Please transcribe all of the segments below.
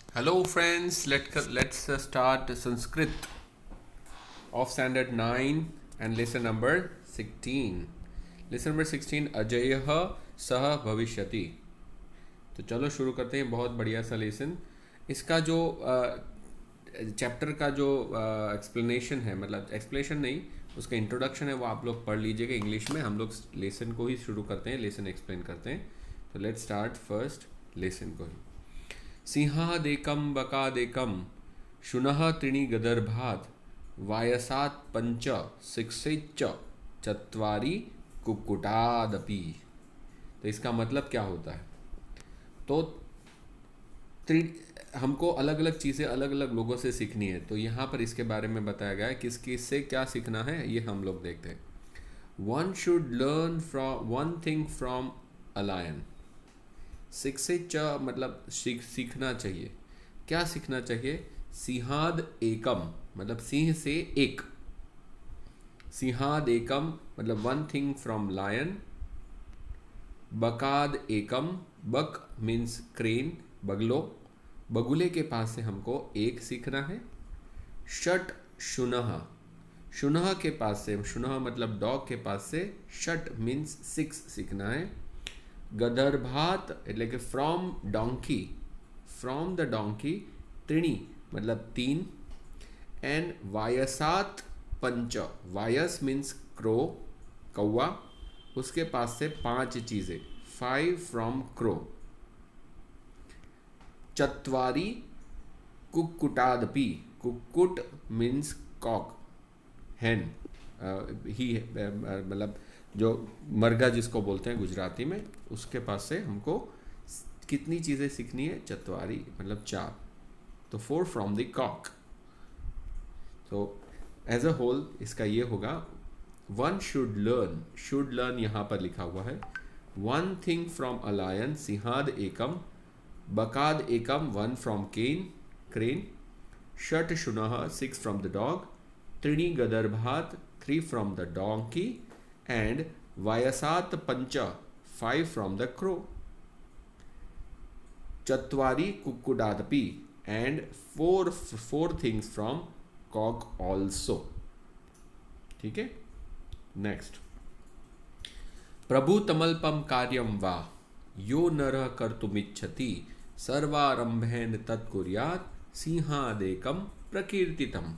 Hello, friends. Let's start Sanskrit of standard 9 and lesson number 16. Lesson number 16 अजयः सह भविष्यति. तो चलो शुरू करते हैं. बहुत बढ़िया सा लेसन. इसका जो चैप्टर का जो एक्सप्लेनेशन है, मतलब एक्सप्लेनेशन नहीं, उसका इंट्रोडक्शन है, वो आप लोग पढ़ लीजिएगा इंग्लिश में. हम लोग लेसन को ही शुरू करते हैं, लेसन एक्सप्लेन करते हैं. तो लेट्स स्टार्ट फर्स्ट लेसन को ही. सिंहादेकं बकादेकं शुनः त्रीणि गदर्भात् वायसात् पंच शिक्षेच्च चत्वारि कुक्कुटादपि. तो इसका मतलब क्या होता है? तो हमको अलग अलग चीज़ें अलग अलग लोगों से सीखनी है. तो यहाँ पर इसके बारे में बताया गया है किस किस से क्या सीखना है, ये हम लोग देखते हैं. One should learn from one thing from a lion. शिक्षित मतलब सीखना चाहिए. क्या सीखना चाहिए? सिंहाद एकम मतलब सिंह से एक. सिंहाद एकम मतलब one thing from lion. बकाद Ekam, buck means crane, बगलो, बगुले के पास से हमको एक सीखना है. षट शुनः, शुनः के पास से, शुनः मतलब डॉग के पास से, षट मीन्स 6 सीखना है. गदर्भात એટલે કે from donkey, from the donkey. त्रिणी मतलब 3. एंड वायसात पंच, वायस मीन्स क्रो, कौवा, उसके पास से 5 चीज़ें, 5 फ्रॉम क्रो. चत्वारी कुक्कुटादपि, कुक्कुट मीन्स कॉक, हैन, ही मतलब जो मरगा जिसको बोलते हैं गुजराती में, उसके पास से हमको कितनी चीज़ें सीखनी है? चत्वारी मतलब 4. तो 4 फ्रॉम द कॉक. तो एज अ होल इसका ये होगा, one should learn, should learn यहाँ पर लिखा हुआ है. One thing from a lion, सिंहाद एकम, बकाद एकम, 1 फ्रॉम क्रेन, षट शुनः 6 फ्रॉम द डॉग, त्रीणि गदर्भात 3 from the donkey, and vayasat pancha 5 from the crow. Chatvari kukkudadapi and 4 things from cock also. ठीक है. नेक्स्ट. प्रभु तमल्पम कार्यम वा यो नरः कर्तुमिच्छति सर्वारंभेन तत्कुर्यात् सिंहादेकम प्रकीर्तितम.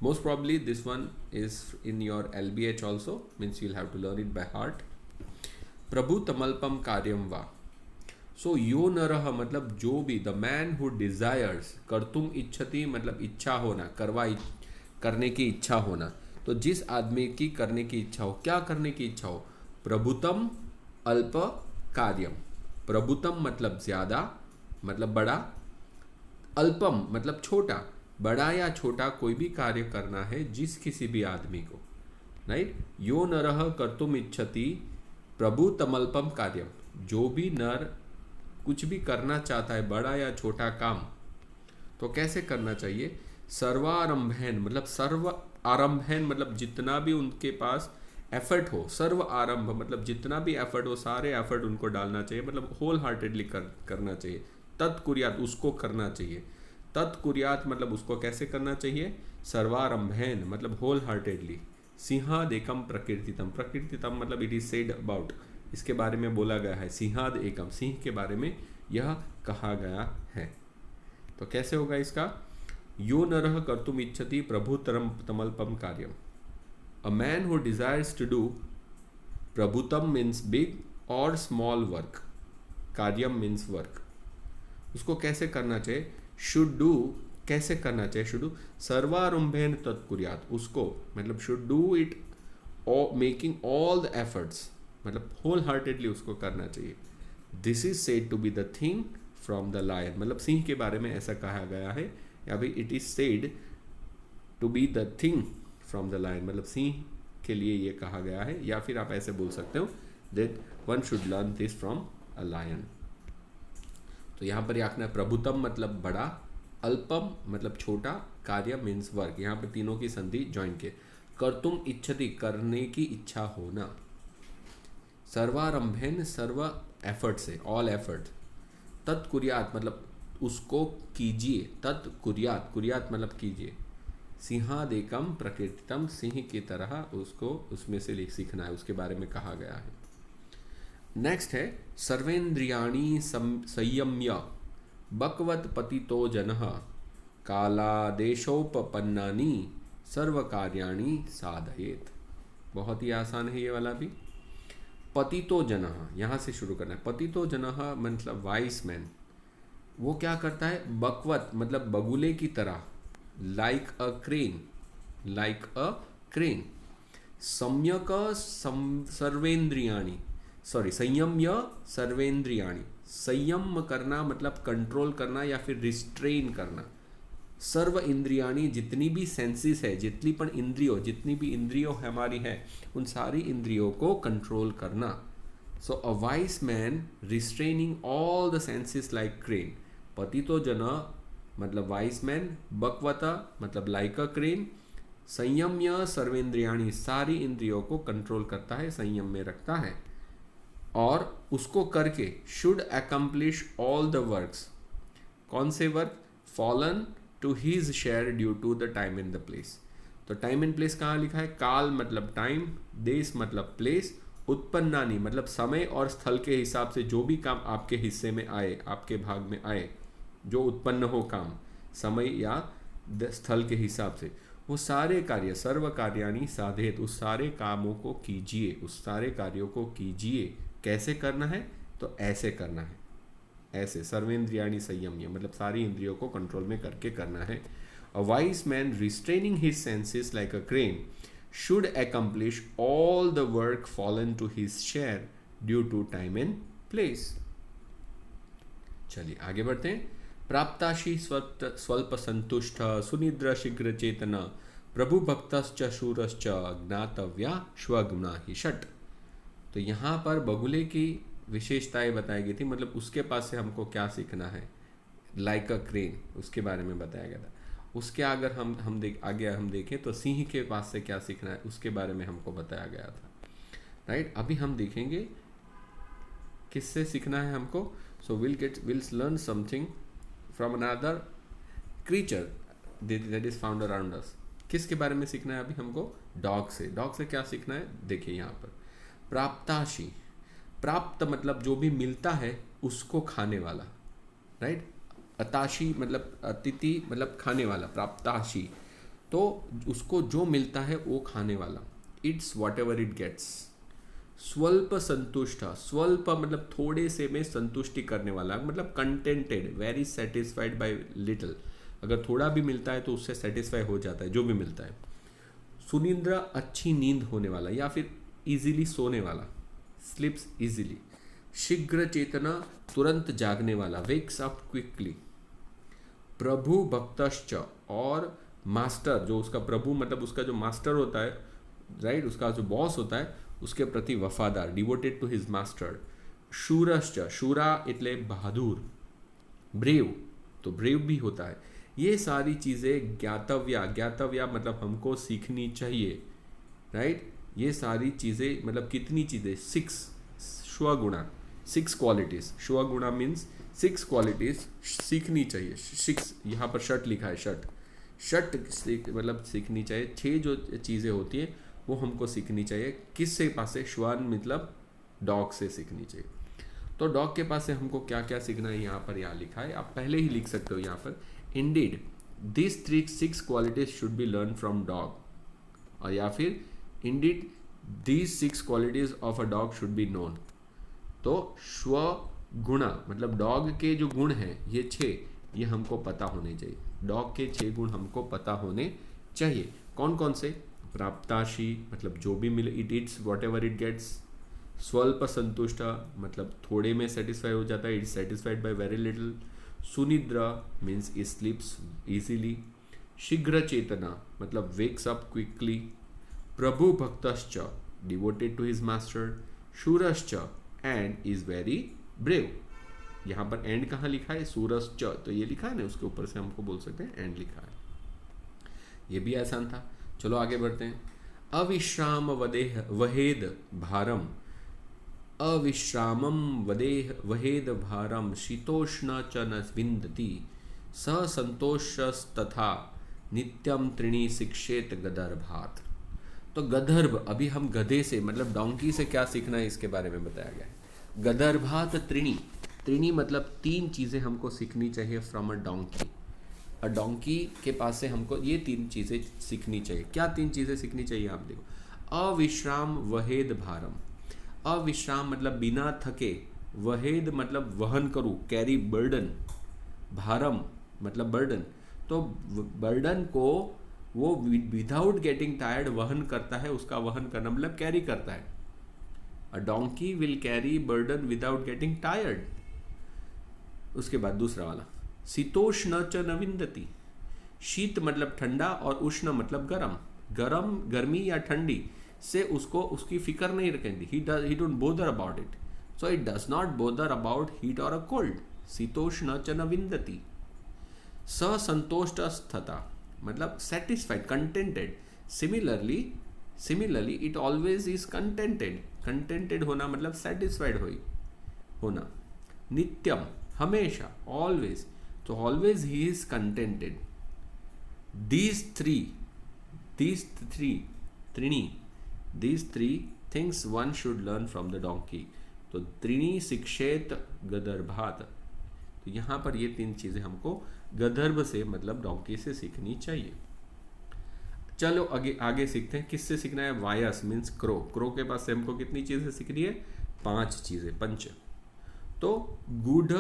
Most probably this one is in your LBH also, means you'll have to learn it by heart. प्रभु तमल्पम कार्यम वा. सो यो नरह मतलब जो भी, द मैन हु डिजायर्स, कर्तुम इच्छति मतलब इच्छा होना, करने की इच्छा होना. तो जिस आदमी की करने की इच्छा हो, क्या करने की इच्छा हो? प्रभुतम अल्प कार्यम. प्रभुतम मतलब ज्यादा, मतलब बड़ा. अल्पम मतलब छोटा. बड़ा या छोटा कोई भी कार्य करना है जिस किसी भी आदमी को, राइट. यो नरः कर्तुम इच्छति प्रभु तमल्पम कार्यम. जो भी नर कुछ भी करना चाहता है, बड़ा या छोटा काम, तो कैसे करना चाहिए? सर्वारंभेन मतलब सर्व आरंभेन मतलब जितना भी उनके पास एफर्ट हो. सर्व आरंभ मतलब जितना भी एफर्ट हो, सारे एफर्ट उनको डालना चाहिए, मतलब होल हार्टेडली करना चाहिए. तत्कुर्यात उसको करना चाहिए. तत्कुर्यात मतलब उसको कैसे करना चाहिए? सर्वारंभेन मतलब होल हार्टेडली. सिंहाद एकम प्रकीर्तितम, प्रकीर्तितम मतलब इट इज सेड अबाउट, इसके बारे में बोला गया है. सिंहाद एकम, सिंह के बारे में यह कहा गया है. तो कैसे होगा इसका? यो नरः कर्तुम इच्छति प्रभु तमल्पम कार्यम. A man who desires to do, प्रभुतम मीन्स बिग और स्मॉल वर्क, कार्यम मीन्स वर्क. उसको कैसे करना चाहिए? शुड डू, कैसे करना चाहिए? शुड डू सर्वारंभेन तत्कुर्यात, उसको मतलब should do it making all the efforts, मतलब होल हार्टेडली उसको करना चाहिए. This is said to be the thing from the lion, मतलब सिंह के बारे में ऐसा कहा गया है, या फिर it is said to be the thing from the lion, मतलब सिंह के लिए ये कहा गया है. या फिर आप ऐसे बोल सकते हो that one should learn this from a lion. तो यहाँ पर याखना प्रभुतम मतलब बड़ा, अल्पम मतलब छोटा, कार्य मीन्स वर्क. यहाँ पर तीनों की संधि ज्वाइन किए. कर्तुम इच्छति करने की इच्छा होना. सर्वारंभेन सर्व एफर्ट से, ऑल एफर्ट. तत्कुर्यात मतलब उसको कीजिए, तत् कुर्यात, कुर्यात मतलब कीजिए, सिंहादेकम प्रकृतितम, सिंह की तरह उसको उसमें से सीखना है, उसके बारे में कहा गया है। नेक्स्ट है सर्वेन्द्रियाणि संयम्य बकवत पतितो जनः कालादेशोपपन्नानि सर्वकार्याणि साधयेत। बहुत ही आसान है ये वाला भी। पतितो जनः, यहाँ से शुरू करना है। पतितो जनः मतलब वाइस मैन, वो क्या करता है, बकवत मतलब बगुले की तरह, like a crane, like a crane, सम्यक सर्वेन्द्रियाणि, सॉरी संयम्य सर्वेन्द्रियाणि, संयम करना मतलब कंट्रोल करना या फिर रिस्ट्रेन करना, सर्व इंद्रियाणी जितनी भी सेंसेस है, जितनी भी इंद्रियों हमारी है, उन सारी इंद्रियों को कंट्रोल करना। So a wise man restraining all the senses like crane. पतितो जन मतलब वाइस मैन, बकवता मतलब लाइक अ क्रेन, संयम्य सर्वेंद्रियाणी सारी इंद्रियों को कंट्रोल करता है, संयम में रखता है, और उसको करके should accomplish all the works. कौन से work? Fallen to his share due to the time and the place. तो टाइम एंड प्लेस कहाँ लिखा है? काल मतलब टाइम, देश मतलब प्लेस, उत्पन्नानि मतलब समय और स्थल के हिसाब से जो भी काम आपके हिस्से में आए, आपके भाग में आए, जो उत्पन्न हो काम समय या स्थल के हिसाब से, वो सारे कार्य, सर्व कार्याणि साधेत, उस सारे कामों को कीजिए, उस सारे कार्यों को कीजिए। कैसे करना है? तो ऐसे करना है, ऐसे सर्वेंद्रियाणि संयम्य मतलब सारी इंद्रियों को कंट्रोल में करके करना है। A wise man restraining his senses like a crane should accomplish all the work fallen to his share due to time and place। चलिए आगे बढ़ते हैं। प्राप्ताशी स्वल्प संतुष्ट सुनिद्र शीघ्र चेतन प्रभु भक्तश्च शूरश्च ज्ञातव्या स्वगुणा ही षट। तो यहाँ पर बगुले की विशेषताएं बताई गई थी, मतलब उसके पास से हमको क्या सीखना है, लाइक अ क्रेन, उसके बारे में बताया गया था। उसके अगर आगे हम देखें तो सिंह के पास से क्या सीखना है, उसके बारे में हमको बताया गया था, राइट। अभी हम देखेंगे किससे सीखना है हमको। So will learn something from another creature that is found around us. किसके बारे में सीखना है अभी हमको? डॉग से। डॉग से क्या सीखना है? देखिए यहाँ पर प्राप्ताशी, प्राप्त मतलब जो भी मिलता है उसको खाने वाला, राइट। अताशी मतलब अतिथि मतलब खाने वाला, प्राप्ताशी तो उसको जो मिलता है वो खाने वाला। It's whatever it gets. स्वल्प संतुष्ट, स्वल्प मतलब थोड़े से में संतुष्टि करने वाला, मतलब contented, very satisfied by little. अगर थोड़ा भी मिलता है तो उससे सेटिस्फाई हो जाता है जो भी मिलता है। सुनिंद्र अच्छी नींद होने वाला या फिर इजीली सोने वाला, स्लिप्स इजीली। शीघ्र चेतना तुरंत जागने वाला, वेक्स अप क्विकली। प्रभु भक्तश्च और मास्टर, जो उसका प्रभु मतलब उसका जो मास्टर होता है, राइट, उसका जो बॉस होता है उसके प्रति वफादार, डिवोटेड टू हिज मास्टर। शूरश्च, शूरा इतले बहादुर, ब्रेव तो ब्रेव भी होता है। ये सारी चीज़ें ज्ञातव्या, ज्ञातव्या मतलब हमको सीखनी चाहिए, राइट। ये सारी चीज़ें मतलब कितनी चीज़ें? 6 स्वगुणा, 6 क्वालिटीज। स्वगुणा मीन्स 6 क्वालिटीज सीखनी चाहिए। 6 यहाँ पर शट लिखा है, शट मतलब सीखनी चाहिए। 6 जो चीज़ें होती हैं वो हमको सीखनी चाहिए। किससे पास से? श्वान मतलब डॉग से सीखनी चाहिए। तो डॉग के पास से हमको क्या क्या सीखना है यहाँ पर यहाँ लिखा है, आप पहले ही लिख सकते हो यहाँ पर। Indeed this 6 qualities should be learn from dog, और या फिर Indeed these 6 qualities of a dog should be known. तो स्वगुणा मतलब डॉग के जो गुण हैं ये 6, ये हमको पता होने चाहिए। डॉग के 6 गुण हमको पता होने चाहिए। कौन कौन से? प्राप्ताशी मतलब जो भी मिले, it it's whatever it gets. स्वल्प संतुष्ट मतलब थोड़े में सेटिस्फाई हो जाता है, it satisfied by very little. सुनिद्रा मीन्स ई स्लीप्स इजीली। शीघ्र चेतना मतलब वेक्स अप क्विकली। प्रभु भक्तश्च डिवोटेड टू हिज मास्टर। शूरश्च एंड इज वेरी ब्रेव। यहाँ पर एंड कहाँ लिखा है? सूरश्च, तो ये लिखा है ना, उसके ऊपर से हमको बोल सकते हैं एंड लिखा है। ये भी आसान था। चलो आगे बढ़ते हैं। अविश्राम वदेह वहेद भारम अविश्रामं वहेद भारम शीतोष्ण च न विन्दति स संतोषस्तथा नित्यम त्रिणी शिक्षेत गदर्भात। तो गदर्भ, अभी हम गधे से मतलब डोंकी से क्या सीखना है इसके बारे में बताया गया है। गदर्भात त्रिणी, त्रिणी मतलब 3 चीज़ें हमको सीखनी चाहिए from a donkey. A donkey के पास से हमको ये 3 चीज़ें सीखनी चाहिए। क्या 3 चीज़ें सीखनी चाहिए आप देखो। अविश्राम वहेद भारम, अविश्राम मतलब बिना थके, वहेद मतलब वहन करूँ, कैरी बर्डन, भारम मतलब बर्डन, तो बर्डन को वो विदाउट गेटिंग टायर्ड वहन करता है, उसका वहन करना मतलब कैरी करता है। अ donkey will carry burden without getting tired. उसके बाद दूसरा वाला, शीतोष्ण च न विन्दति, शीत मतलब ठंडा और उष्ण मतलब गरम, गरम गर्मी या ठंडी से उसको उसकी फिक्र नहीं रखेंगे। ही don't bother about it, so it does not bother about heat और अ कोल्ड। शीतोष्ण च न विन्दति। ससंतोष्टस्तथा मतलब satisfied, contented. Similarly it always is contented, contented होना मतलब सेटिस्फाइड होना। नित्यम हमेशा, ऑलवेज, तो always he is contented. these three things one should learn from the donkey। तो त्रिणी शिक्षेत गदर्भात, तो यहाँ पर ये 3 चीजें हमको गदर्भ से मतलब डोंकी से सीखनी चाहिए। चलो आगे सीखते हैं। किससे सीखना है? Voice means crow. क्रो के पास से हमको कितनी चीजें सीखनी है? 5 चीजें, पंच। तो गूढ़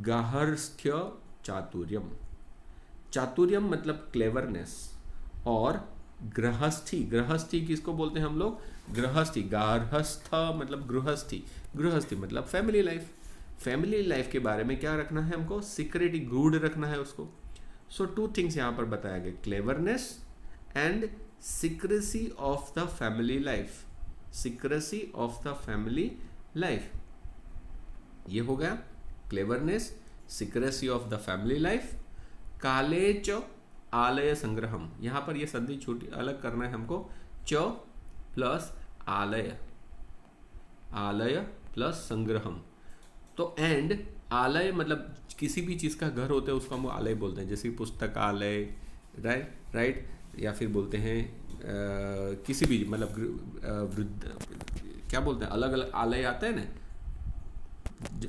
गार्हस्थ्य चातुर्यम, चातुर्यम मतलब क्लेवरनेस, और गृहस्थी, गृहस्थी किसको बोलते हैं हम लोग? गृहस्थी। गार्हस्थ मतलब गृहस्थी, गृहस्थी मतलब फैमिली लाइफ। फैमिली लाइफ के बारे में क्या रखना है हमको? सिक्रेट, गूढ़ रखना है उसको। सो 2 थिंग्स यहाँ पर बताया गया, cleverness and secrecy of the family life. Secrecy of the family life, ये हो गया cleverness, secrecy of the family life. काले च आलय संग्रहम, यहाँ पर ये संधि छोटी अलग करना है हमको। च प्लस आलय, आलय प्लस संग्रहम। तो एंड आलय मतलब किसी भी चीज़ का घर होता है उसको हम आलय बोलते हैं, जैसे पुस्तकालय, राइट, या फिर बोलते हैं किसी भी मतलब वृद्ध, क्या बोलते हैं, अलग अलग आलय आता है ना।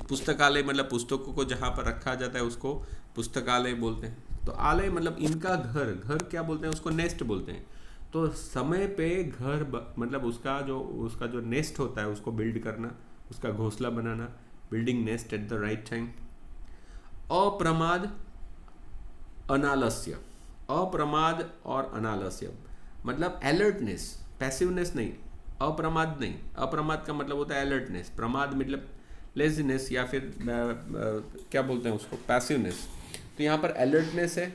पुस्तकालय मतलब पुस्तकों को जहाँ पर रखा जाता है उसको पुस्तकालय बोलते हैं। तो आलय मतलब इनका घर, घर क्या बोलते हैं उसको? नेस्ट बोलते हैं। तो समय पे घर मतलब उसका जो नेस्ट होता है उसको बिल्ड करना, उसका घोंसला बनाना, building nest at the right time. अप्रमाद अनालस्य, अप्रमाद और अनालस्य मतलब अलर्टनेस, पैसिवनेस नहीं, अप्रमाद नहीं। अप्रमाद का मतलब होता है अलर्टनेस, प्रमाद मतलब लेजीनेस या फिर क्या बोलते हैं उसको? पैसिवनेस। तो यहाँ पर अलर्टनेस है।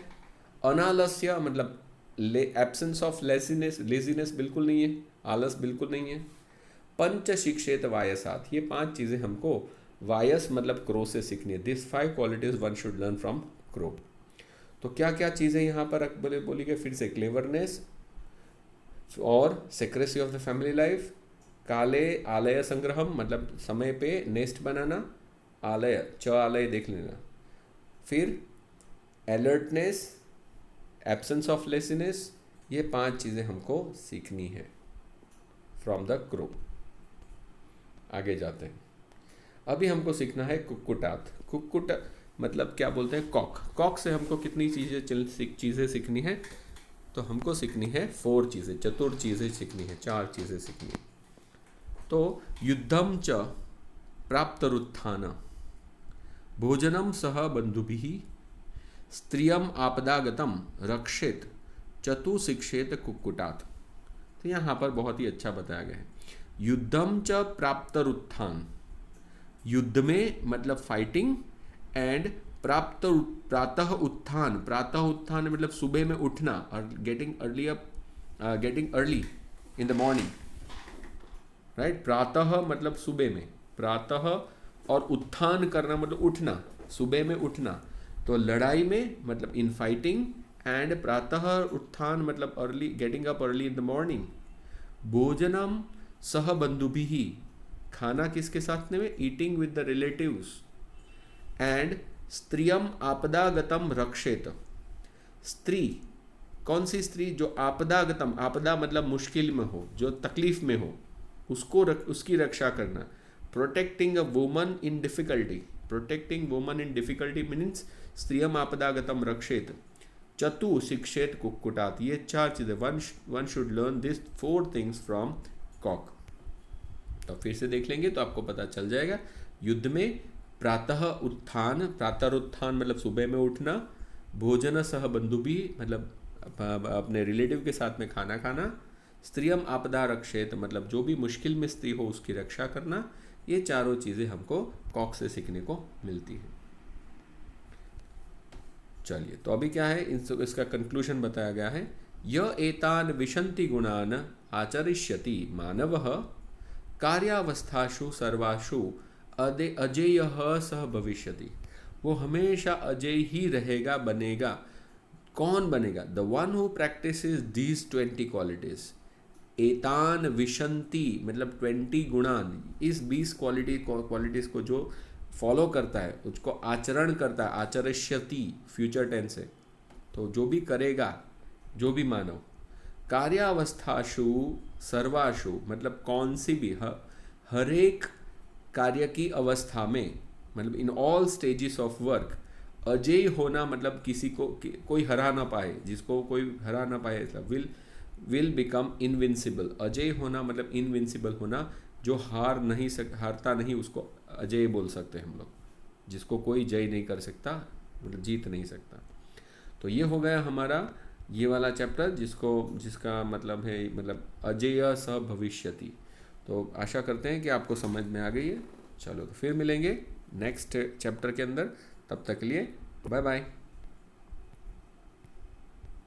अनालस्य मतलब एब्सेंस ऑफ लेजीनेस बिल्कुल नहीं है, आलस बिल्कुल नहीं है। पंच शिक्षेत वायसात, ये 5 चीज़ें हमको वायस मतलब क्रो से सीखनी है। This 5 qualities one should learn from crow. तो क्या क्या चीज़ें यहाँ पर बोली गई फिर से? क्लेवरनेस और secrecy of the family life, काले आलय संग्रहम मतलब समय पे नेस्ट बनाना, आलय च आलय देख लेना, फिर अलर्टनेस, एब्सेंस ऑफ लेजीनेस, ये 5 चीज़ें हमको सीखनी है फ्रॉम द क्रो। आगे जाते हैं। अभी हमको सीखना है कुक्कुटात। कुक्कुट मतलब क्या बोलते हैं? कॉक। कॉक से हमको कितनी चीज़ें सीखनी है? तो हमको सीखनी है 4 चीज़ें, 4 चीज़ें सीखनी है, 4 चीज़ें सीखनी है। तो युद्धम च प्राप्तरुत्थान, भोजनम सह बंधुभिः, स्त्रियम आपदागतम रक्षेत, चतु शिक्षेत कुक्कुटात। तो यहाँ पर बहुत ही अच्छा बताया गया है। युद्धम च प्राप्तरुत्थान, युद्ध में मतलब फाइटिंग, एंड प्रातः उत्थान, प्रातः उत्थान मतलब सुबह में उठना, और getting early in the morning, right. प्रातः मतलब सुबह में, प्रातः, और उत्थान करना मतलब उठना, सुबह में उठना। तो लड़ाई में मतलब इन फाइटिंग, एंड प्रातः उत्थान मतलब early, getting up early in the morning. भोजनम सह बंधुभिः, खाना किसके साथ में, eating with the relatives. And स्त्रियम आपदागतम रक्षेत, स्त्री, कौन सी स्त्री, जो आपदागतम, आपदा मतलब मुश्किल में हो, जो तकलीफ में हो, उसकी रक्षा करना। Protecting a woman in difficulty, protecting woman in difficulty means स्त्रियम आपदागतम रक्षेत। चतु शिक्षेत कुक्कुटात, ये 4 चीजें, one should learn this 4 things from cock. तो फिर से देख लेंगे तो आपको पता चल जाएगा। युद्ध में प्रातः उत्थान, प्रातरुत्थान मतलब सुबह में उठना, भोजन सह बंधुभी मतलब अपने रिलेटिव के साथ में खाना खाना, स्त्रियम आपदा रक्षेत मतलब जो भी मुश्किल में स्त्री हो उसकी रक्षा करना। ये चारों चीजें हमको कॉक से सीखने को मिलती है। चलिए, तो अभी क्या है, इसका कंक्लूजन बताया गया है। य एतान विशन्ति गुणान आचरिष्यति मानवः कार्यावस्थासु सर्वासु अजेयः सह भविष्यति, वो हमेशा अजय ही रहेगा, बनेगा। कौन बनेगा? The one who practises these 20 qualities. एतान विशंति मतलब 20 गुणान, इस 20 क्वालिटीज को जो फॉलो करता है, उसको आचरण करता है, आचरिष्यति फ्यूचर टेंस है, तो जो भी करेगा, जो भी मानव, कार्यावस्थाशु सर्वाशु मतलब कौन सी भी, हर एक कार्य की अवस्था में, मतलब in all stages of work. Ajay होना मतलब किसी को कोई हरा ना पाए, जिसको कोई हरा ना पाए, विल बिकम इनविंसिबल। अजय होना मतलब इनविंसिबल होना, जो हारता नहीं, उसको अजय बोल सकते हैं हम लोग, जिसको कोई जय नहीं कर सकता, मतलब जीत नहीं सकता। तो ये हो गया हमारा ये वाला चैप्टर, जिसका मतलब है मतलब अजेय स भविष्यति। तो आशा करते हैं कि आपको समझ में आ गई है। चलो, तो फिर मिलेंगे नेक्स्ट चैप्टर के अंदर, तब तक के लिए बाय बाय।